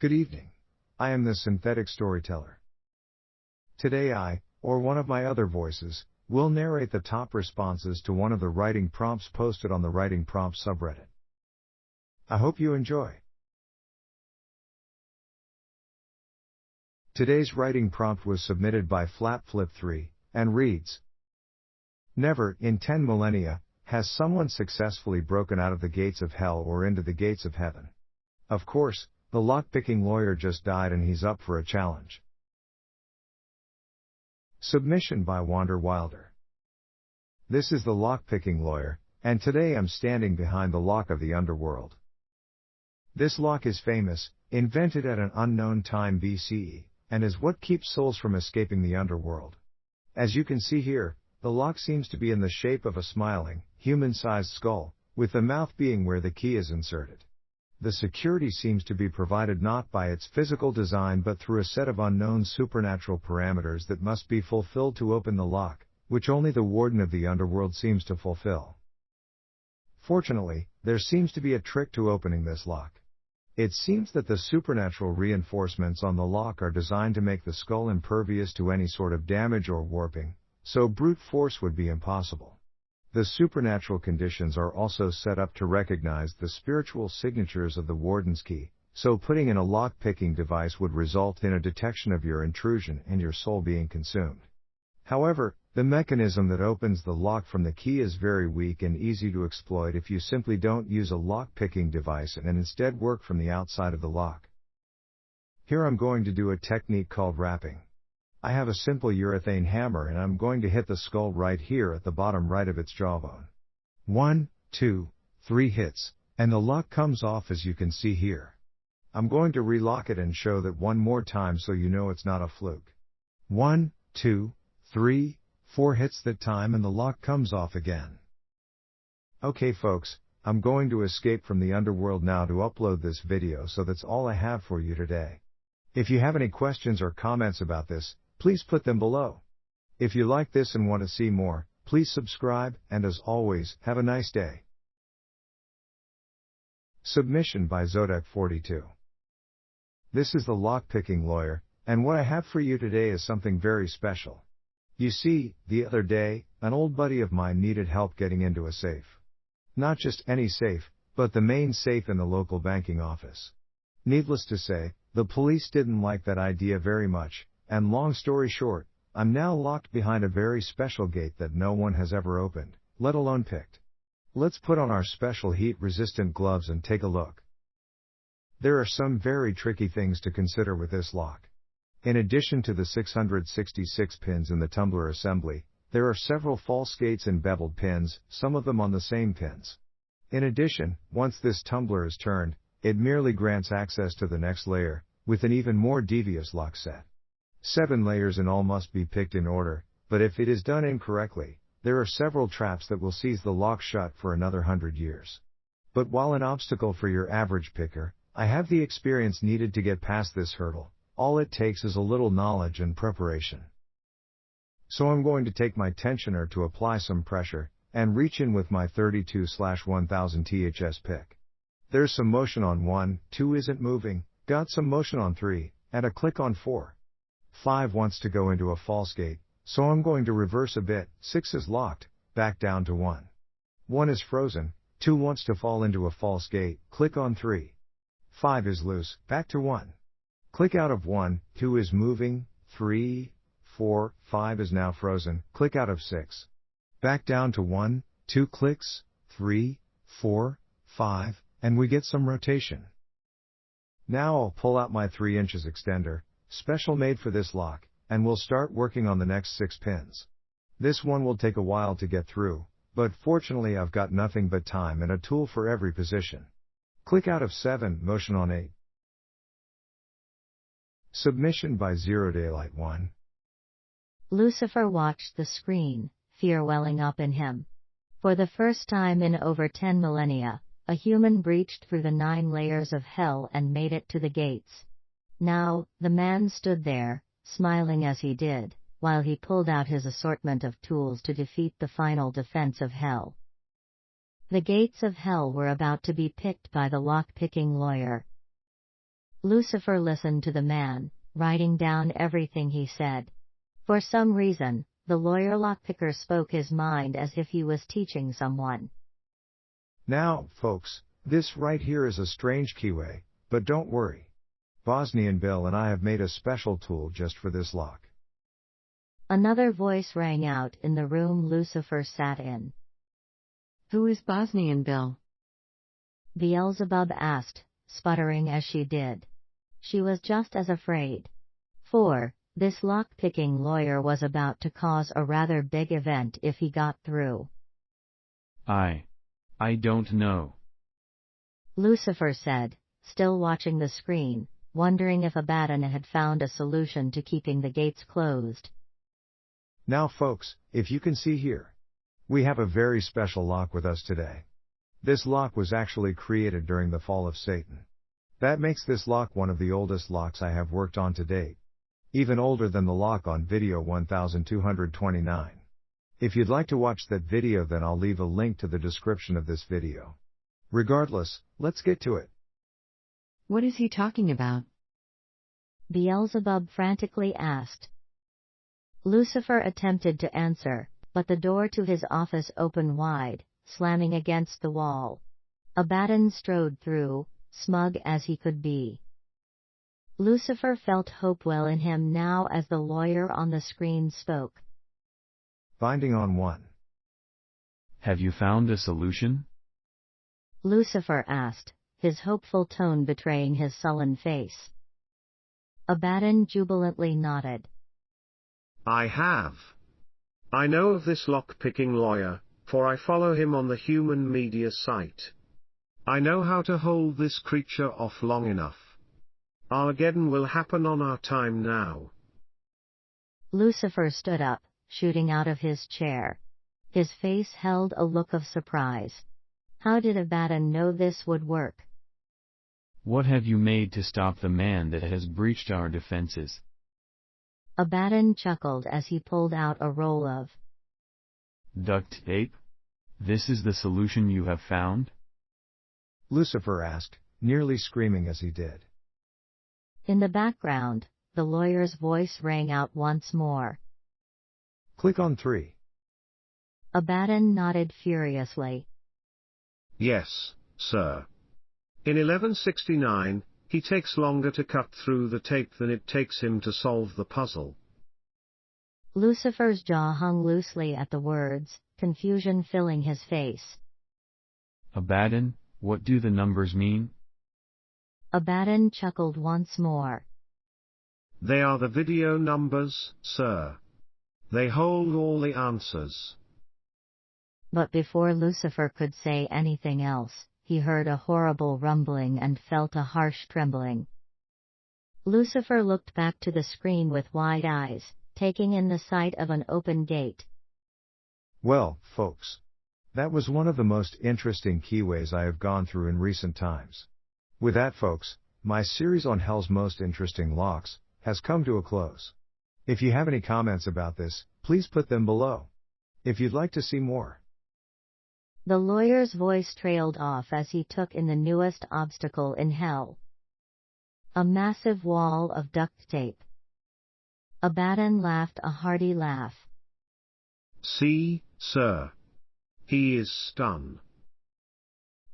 Good evening. I am the synthetic storyteller. Today I, or one of my other voices, will narrate the top responses to one of the writing prompts posted on the WritingPrompt subreddit. I hope you enjoy. Today's writing prompt was submitted by FlapFlip3, and reads: Never, in 10 millennia, has someone successfully broken out of the gates of hell or into the gates of heaven. Of course, the lockpicking lawyer just died and he's up for a challenge. Submission by WanderWilder. This is the lockpicking lawyer, and today I'm standing behind the lock of the underworld. This lock is famous, invented at an unknown time BCE, and is what keeps souls from escaping the underworld. As you can see here, the lock seems to be in the shape of a smiling, human-sized skull, with the mouth being where the key is inserted. The security seems to be provided not by its physical design but through a set of unknown supernatural parameters that must be fulfilled to open the lock, which only the warden of the underworld seems to fulfill. Fortunately, there seems to be a trick to opening this lock. It seems that the supernatural reinforcements on the lock are designed to make the skull impervious to any sort of damage or warping, so brute force would be impossible. The supernatural conditions are also set up to recognize the spiritual signatures of the warden's key, so putting in a lock-picking device would result in a detection of your intrusion and your soul being consumed. However, the mechanism that opens the lock from the key is very weak and easy to exploit if you simply don't use a lock-picking device and instead work from the outside of the lock. Here I'm going to do a technique called wrapping. I have a simple urethane hammer and I'm going to hit the skull right here at the bottom right of its jawbone. 1, 2, 3 hits, and the lock comes off as you can see here. I'm going to relock it and show that one more time so you know it's not a fluke. 1, 2, 3, 4 hits that time and the lock comes off again. Okay folks, I'm going to escape from the underworld now to upload this video, so that's all I have for you today. If you have any questions or comments about this, please put them below. If you like this and want to see more, please subscribe, and as always, have a nice day. Submission by Zodek42. This is the lockpicking lawyer, and what I have for you today is something very special. You see, the other day, an old buddy of mine needed help getting into a safe. Not just any safe, but the main safe in the local banking office. Needless to say, the police didn't like that idea very much, and long story short, I'm now locked behind a very special gate that no one has ever opened, let alone picked. Let's put on our special heat-resistant gloves and take a look. There are some very tricky things to consider with this lock. In addition to the 666 pins in the tumbler assembly, there are several false gates and beveled pins, some of them on the same pins. In addition, once this tumbler is turned, it merely grants access to the next layer, with an even more devious lock set. 7 layers in all must be picked in order, but if it is done incorrectly, there are several traps that will seize the lock shut for another 100 years. But while an obstacle for your average picker, I have the experience needed to get past this hurdle. All it takes is a little knowledge and preparation. So I'm going to take my tensioner to apply some pressure, and reach in with my 32/1000 THS pick. There's some motion on 1, 2 isn't moving, got some motion on 3, and a click on 4. 5 wants to go into a false gate, so I'm going to reverse a bit. 6 is locked, back down to 1. 1 is frozen, 2 wants to fall into a false gate, click on 3. 5 is loose, back to 1. Click out of 1, 2 is moving, 3, 4, 5 is now frozen, click out of 6. Back down to 1, 2 clicks, 3, 4, 5, and we get some rotation. Now I'll pull out my 3 inches extender, special made for this lock, and we'll start working on the next 6 pins. This one will take a while to get through, but fortunately I've got nothing but time and a tool for every position. Click out of 7, motion on 8. Submission by ZeroDaylight1. Lucifer watched the screen, fear welling up in him. For the first time in over 10 millennia, a human breached through the 9 layers of hell and made it to the gates. Now, the man stood there, smiling as he did, while he pulled out his assortment of tools to defeat the final defense of hell. The gates of hell were about to be picked by the lock-picking lawyer. Lucifer listened to the man, writing down everything he said. For some reason, the lawyer lockpicker spoke his mind as if he was teaching someone. Now, folks, this right here is a strange keyway, but don't worry. Bosnian Bill and I have made a special tool just for this lock. Another voice rang out in the room Lucifer sat in. Who is Bosnian Bill? Beelzebub asked, sputtering as she did. She was just as afraid. For, this lock-picking lawyer was about to cause a rather big event if he got through. I don't know. Lucifer said, still watching the screen, wondering if Abaddon had found a solution to keeping the gates closed. Now folks, if you can see here, we have a very special lock with us today. This lock was actually created during the fall of Satan. That makes this lock one of the oldest locks I have worked on to date. Even older than the lock on video 1229. If you'd like to watch that video, then I'll leave a link to the description of this video. Regardless, let's get to it. What is he talking about? Beelzebub frantically asked. Lucifer attempted to answer, but the door to his office opened wide, slamming against the wall. Abaddon strode through, smug as he could be. Lucifer felt hope well in him now as the lawyer on the screen spoke. Binding on 1. Have you found a solution? Lucifer asked, his hopeful tone betraying his sullen face. Abaddon jubilantly nodded. I have. I know of this lock-picking lawyer, for I follow him on the human media site. I know how to hold this creature off long enough. Armageddon will happen on our time now. Lucifer stood up, shooting out of his chair. His face held a look of surprise. How did Abaddon know this would work? What have you made to stop the man that has breached our defenses? Abaddon chuckled as he pulled out a roll of duct tape? This is the solution you have found? Lucifer asked, nearly screaming as he did. In the background, the lawyer's voice rang out once more. Click on 3. Abaddon nodded furiously. Yes, sir. In 1169, he takes longer to cut through the tape than it takes him to solve the puzzle. Lucifer's jaw hung loosely at the words, confusion filling his face. Abaddon, what do the numbers mean? Abaddon chuckled once more. They are the video numbers, sir. They hold all the answers. But before Lucifer could say anything else, he heard a horrible rumbling and felt a harsh trembling. Lucifer looked back to the screen with wide eyes, taking in the sight of an open gate. Well, folks, that was one of the most interesting keyways I have gone through in recent times. With that, folks, my series on Hell's most interesting locks has come to a close. If you have any comments about this, please put them below. If you'd like to see more. The lawyer's voice trailed off as he took in the newest obstacle in hell. A massive wall of duct tape. Abaddon laughed a hearty laugh. See, sir. He is stunned.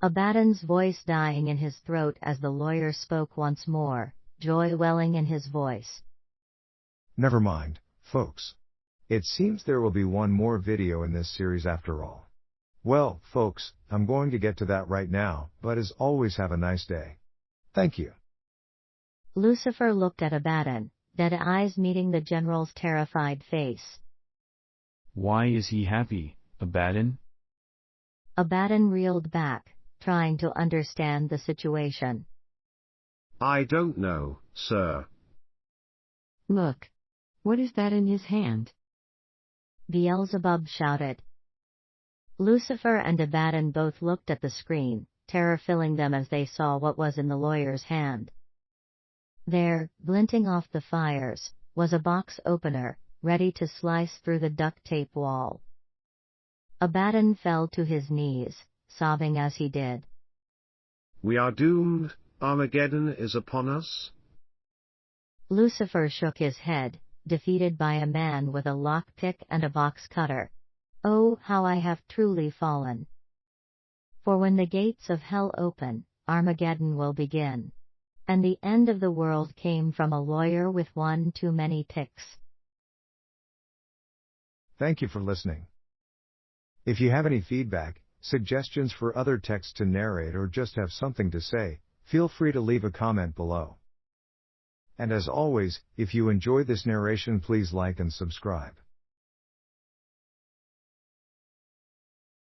Abaddon's voice dying in his throat as the lawyer spoke once more, joy welling in his voice. Never mind, folks. It seems there will be one more video in this series after all. Well, folks, I'm going to get to that right now, but as always, have a nice day. Thank you. Lucifer looked at Abaddon, dead eyes meeting the general's terrified face. Why is he happy, Abaddon? Abaddon reeled back, trying to understand the situation. I don't know, sir. Look. What is that in his hand? Beelzebub shouted. Lucifer and Abaddon both looked at the screen, terror filling them as they saw what was in the lawyer's hand. There, glinting off the fires, was a box opener, ready to slice through the duct tape wall. Abaddon fell to his knees, sobbing as he did. We are doomed, Armageddon is upon us? Lucifer shook his head, defeated by a man with a lockpick and a box cutter. Oh, how I have truly fallen. For when the gates of hell open, Armageddon will begin. And the end of the world came from a lawyer with one too many picks. Thank you for listening. If you have any feedback, suggestions for other texts to narrate, or just have something to say, feel free to leave a comment below. And as always, if you enjoy this narration, please like and subscribe.